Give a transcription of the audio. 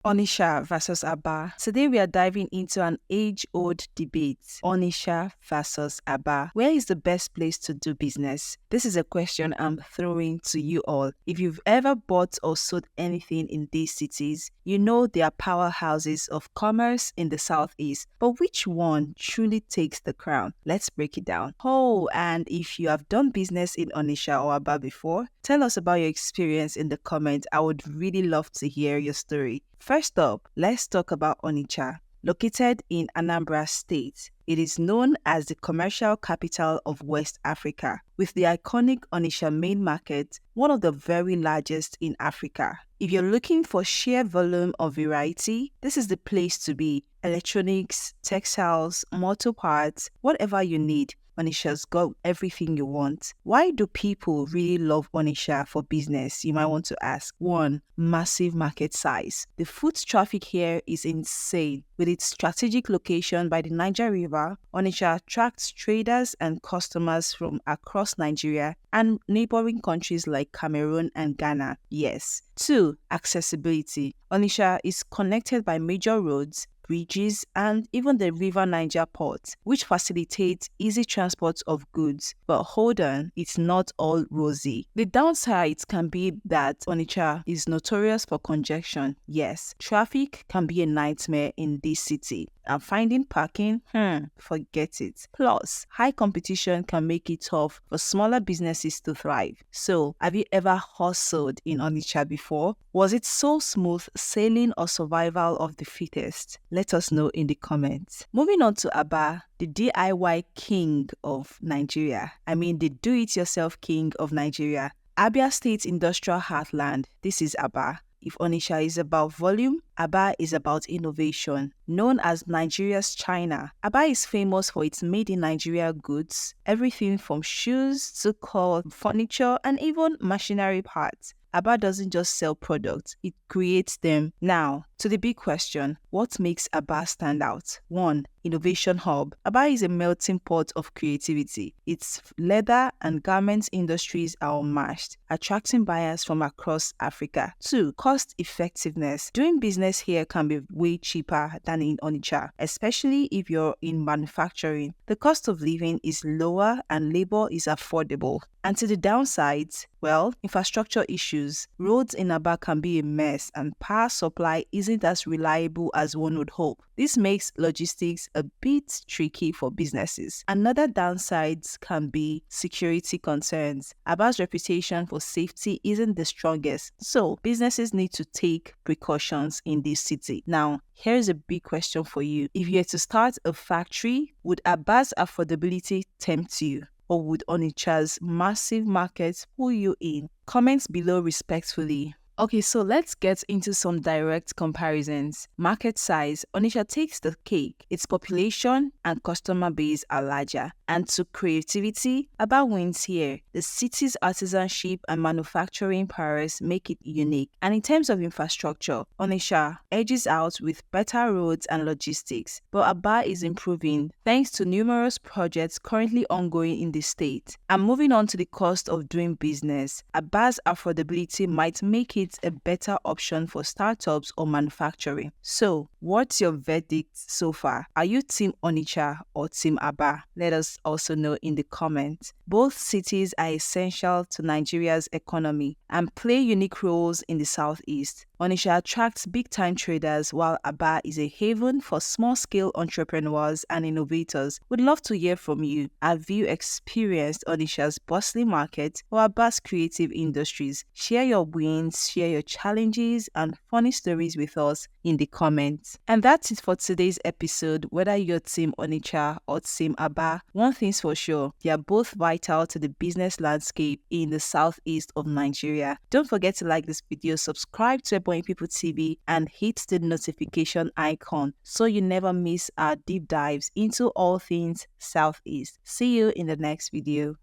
Onitsha versus Aba. Today we are diving into an age-old debate. Onitsha versus Aba. Where is the best place to do business? This is a question I'm throwing to you all. If you've ever bought or sold anything in these cities, you know they are powerhouses of commerce in the southeast. But which one truly takes the crown? Let's break it down. Oh, and if you have done business in Onitsha or Aba before, tell us about your experience in the comments. I would really love to hear your story. First up, let's talk about Onitsha. Located in Anambra State, it is known as the commercial capital of West Africa, with the iconic Onitsha main market, one of the very largest in Africa. If you're looking for sheer volume of variety, this is the place to be. Electronics, textiles, motor parts, whatever you need, Onitsha's got everything you want. Why do people really love Onitsha for business? You might want to ask. 1. Massive market size. The foot traffic here is insane. With its strategic location by the Niger River, Onitsha attracts traders and customers from across Nigeria and neighboring countries like Cameroon and Ghana. Yes. 2. Accessibility. Onitsha is connected by major roads, bridges, and even the River Niger port, which facilitates easy transport of goods. But hold on, it's not all rosy. The downsides can be that Onitsha is notorious for congestion. Yes, traffic can be a nightmare in this city. And finding parking, forget it. Plus, high competition can make it tough for smaller businesses to thrive. So, have you ever hustled in Onitsha before? Was it so smooth sailing or survival of the fittest? Let us know in the comments. Moving on to Aba, the DIY king of Nigeria. The do-it-yourself king of Nigeria. Abia State Industrial Heartland. This is Aba. If Onitsha is about volume, Aba is about innovation. Known as Nigeria's China, Aba is famous for its made-in-Nigeria goods, everything from shoes to car, furniture, and even machinery parts. Aba doesn't just sell products, it creates them. Now, to the big question, what makes Aba stand out? 1. Innovation hub. Aba is a melting pot of creativity. Its leather and garments industries are unmatched, attracting buyers from across Africa. 2. Cost effectiveness. Doing business here can be way cheaper than in Onitsha, especially if you're in manufacturing. The cost of living is lower and labor is affordable. And to the downsides, well, infrastructure issues. Roads in Aba can be a mess and power supply isn't as reliable as one would hope. This makes logistics a bit tricky for businesses. Another downside can be security concerns. Aba's reputation for safety isn't the strongest, so businesses need to take precautions in this city. Now, here's a big question for you. If you were to start a factory, would Aba's affordability tempt you? Or would Onitsha's massive markets pull you in? Comments below respectfully. Okay, so let's get into some direct comparisons. Market size. Onitsha takes the cake. Its population and customer base are larger. And to creativity, Aba wins here. The city's artisanship and manufacturing prowess make it unique. And in terms of infrastructure, Onitsha edges out with better roads and logistics. But Aba is improving thanks to numerous projects currently ongoing in the state. And moving on to the cost of doing business, Aba's affordability might make it a better option for startups or manufacturing. So, what's your verdict so far? Are you Team Onitsha or Team Aba? Let us also know in the comments. Both cities are essential to Nigeria's economy and play unique roles in the southeast. Onitsha attracts big-time traders while Aba is a haven for small-scale entrepreneurs and innovators. We'd love to hear from you. Have you experienced Onitsha's bustling market or Aba's creative industries? Share your wins, share your challenges, and funny stories with us in the comments. And that's it for today's episode. Whether you're Team Onitsha or Team Aba, one thing's for sure, they are both vital to the business landscape in the southeast of Nigeria. Don't forget to like this video, subscribe to Eboying People TV, and hit the notification icon so you never miss our deep dives into all things southeast. See you in the next video.